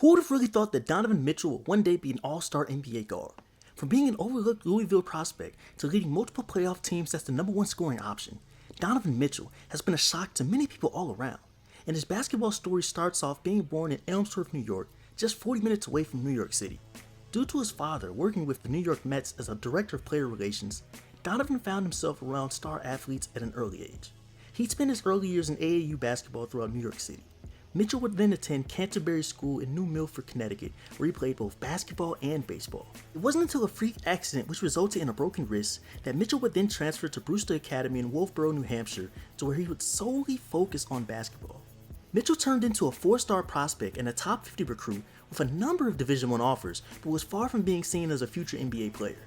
Who would have really thought that Donovan Mitchell would one day be an all-star NBA guard? From being an overlooked Louisville prospect to leading multiple playoff teams as the #1 scoring option, Donovan Mitchell has been a shock to many people all around. And his basketball story starts off being born in Elmsworth, New York, just 40 minutes away from New York City. Due to his father working with the New York Mets as a director of player relations, Donovan found himself around star athletes at an early age. He'd spent his early years in AAU basketball throughout New York City. Mitchell would then attend Canterbury School in New Milford, Connecticut, where he played both basketball and baseball. It wasn't until a freak accident which resulted in a broken wrist that Mitchell would then transfer to Brewster Academy in Wolfboro, New Hampshire, to where he would solely focus on basketball. Mitchell turned into a 4-star prospect and a top 50 recruit with a number of Division I offers, but was far from being seen as a future NBA player.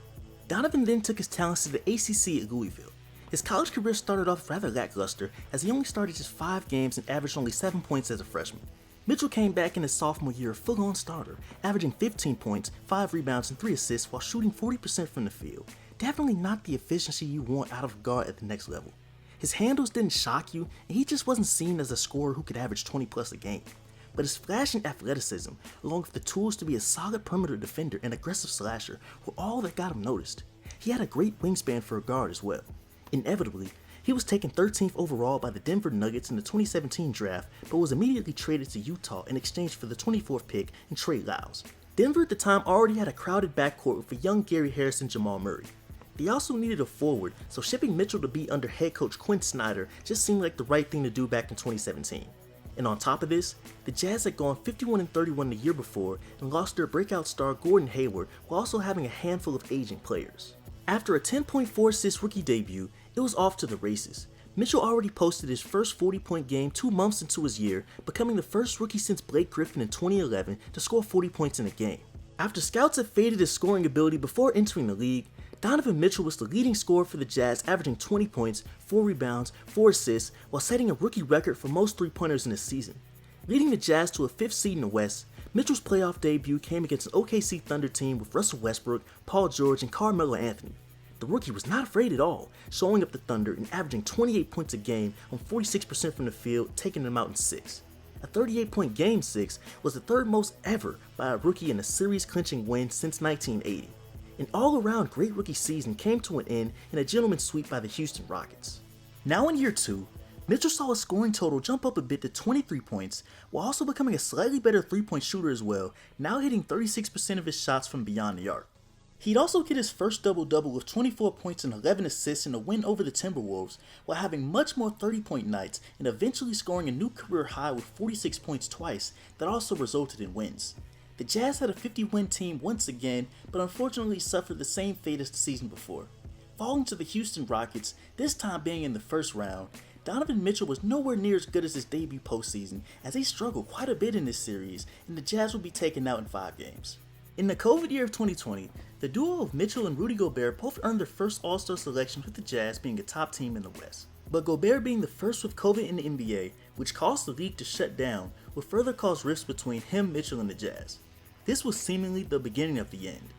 Donovan then took his talents to the ACC at Louisville. His college career started off rather lackluster as he only started just 5 games and averaged only 7 points as a freshman. Mitchell came back in his sophomore year a full-on starter, averaging 15 points, 5 rebounds, and 3 assists while shooting 40% from the field. Definitely not the efficiency you want out of a guard at the next level. His handles didn't shock you, and he just wasn't seen as a scorer who could average 20 plus a game. But his flashing athleticism, along with the tools to be a solid perimeter defender and aggressive slasher, were all that got him noticed. He had a great wingspan for a guard as well. Inevitably, he was taken 13th overall by the Denver Nuggets in the 2017 draft, but was immediately traded to Utah in exchange for the 24th pick and Trey Lyles. Denver at the time already had a crowded backcourt with a young Gary Harris and Jamal Murray. They also needed a forward, so shipping Mitchell to be under head coach Quinn Snyder just seemed like the right thing to do back in 2017. And on top of this, the Jazz had gone 51-31 the year before and lost their breakout star Gordon Hayward while also having a handful of aging players. After a 10.4 assist rookie debut, it was off to the races. Mitchell already posted his first 40-point game 2 months into his year, becoming the first rookie since Blake Griffin in 2011 to score 40 points in a game. After scouts had faded his scoring ability before entering the league, Donovan Mitchell was the leading scorer for the Jazz, averaging 20 points, 4 rebounds, 4 assists, while setting a rookie record for most 3-pointers in the season. Leading the Jazz to a 5th seed in the West, Mitchell's playoff debut came against an OKC Thunder team with Russell Westbrook, Paul George, and Carmelo Anthony. The rookie was not afraid at all, showing up the Thunder and averaging 28 points a game on 46% from the field, taking them out in 6. A 38-point Game 6 was the 3rd most ever by a rookie in a series-clinching win since 1980. An all-around great rookie season came to an end in a gentleman's sweep by the Houston Rockets. Now in year 2, Mitchell saw his scoring total jump up a bit to 23 points, while also becoming a slightly better 3-point shooter as well, now hitting 36% of his shots from beyond the arc. He'd also get his first double-double with 24 points and 11 assists in a win over the Timberwolves, while having much more 30-point nights and eventually scoring a new career high with 46 points twice that also resulted in wins. The Jazz had a 50-win team once again, but unfortunately suffered the same fate as the season before. Falling to the Houston Rockets, this time being in the first round, Donovan Mitchell was nowhere near as good as his debut postseason, as they struggled quite a bit in this series, and the Jazz would be taken out in 5 games. In the COVID year of 2020, the duo of Mitchell and Rudy Gobert both earned their first All-Star selection, with the Jazz being a top team in the West. But Gobert being the first with COVID in the NBA, which caused the league to shut down, would further cause rifts between him, Mitchell, and the Jazz. This was seemingly the beginning of the end.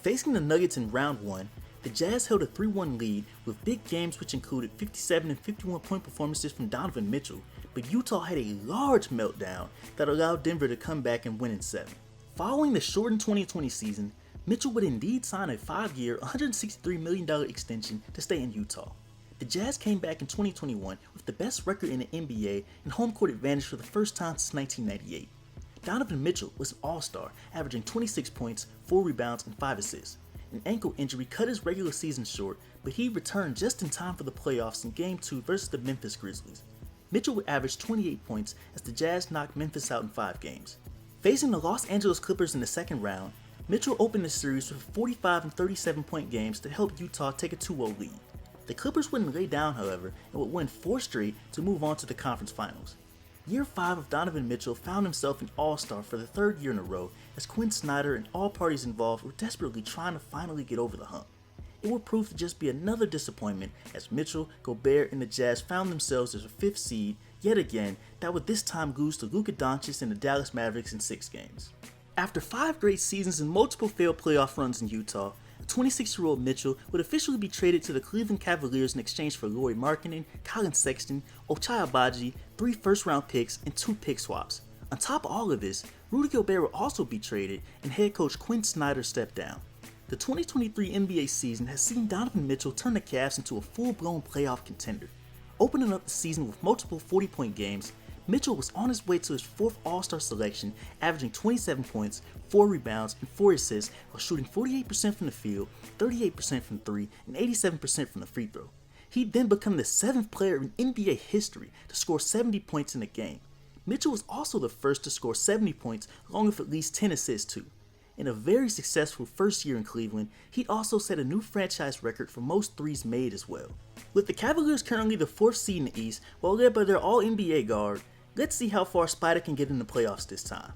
Facing the Nuggets in round 1, the Jazz held a 3-1 lead with big games which included 57 and 51 point performances from Donovan Mitchell, but Utah had a large meltdown that allowed Denver to come back and win in 7. Following the shortened 2020 season, Mitchell would indeed sign a 5-year, $163 million extension to stay in Utah. The Jazz came back in 2021 with the best record in the NBA and home court advantage for the first time since 1998. Donovan Mitchell was an all-star, averaging 26 points, 4 rebounds, and 5 assists. An ankle injury cut his regular season short, but he returned just in time for the playoffs in Game 2 versus the Memphis Grizzlies. Mitchell would average 28 points as the Jazz knocked Memphis out in 5 games. Facing the Los Angeles Clippers in the second round, Mitchell opened the series with 45 and 37 point games to help Utah take a 2-0 lead. The Clippers wouldn't lay down, however, and would win 4 straight to move on to the conference finals. Year 5 of Donovan Mitchell found himself an all-star for the 3rd year in a row, as Quinn Snyder and all parties involved were desperately trying to finally get over the hump. It would prove to just be another disappointment as Mitchell, Gobert, and the Jazz found themselves as a 5th seed, yet again, that would this time lose to Luka Doncic and the Dallas Mavericks in 6 games. After 5 great seasons and multiple failed playoff runs in Utah, the 26-year-old Mitchell would officially be traded to the Cleveland Cavaliers in exchange for Lauri Markkanen, Colin Sexton, Ochai Agbaji, 3 first-round picks, and 2 pick swaps. On top of all of this, Rudy Gobert will also be traded and head coach Quinn Snyder step down. The 2023 NBA season has seen Donovan Mitchell turn the Cavs into a full-blown playoff contender. Opening up the season with multiple 40-point games, Mitchell was on his way to his fourth All-Star selection, averaging 27 points, 4 rebounds, and 4 assists while shooting 48% from the field, 38% from 3, and 87% from the free throw. He'd then become the 7th player in NBA history to score 70 points in a game. Mitchell was also the first to score 70 points along with at least 10 assists too. In a very successful first year in Cleveland, he'd also set a new franchise record for most threes made as well. With the Cavaliers currently the 4th seed in the East while led by their All-NBA guard, let's see how far Spider can get in the playoffs this time.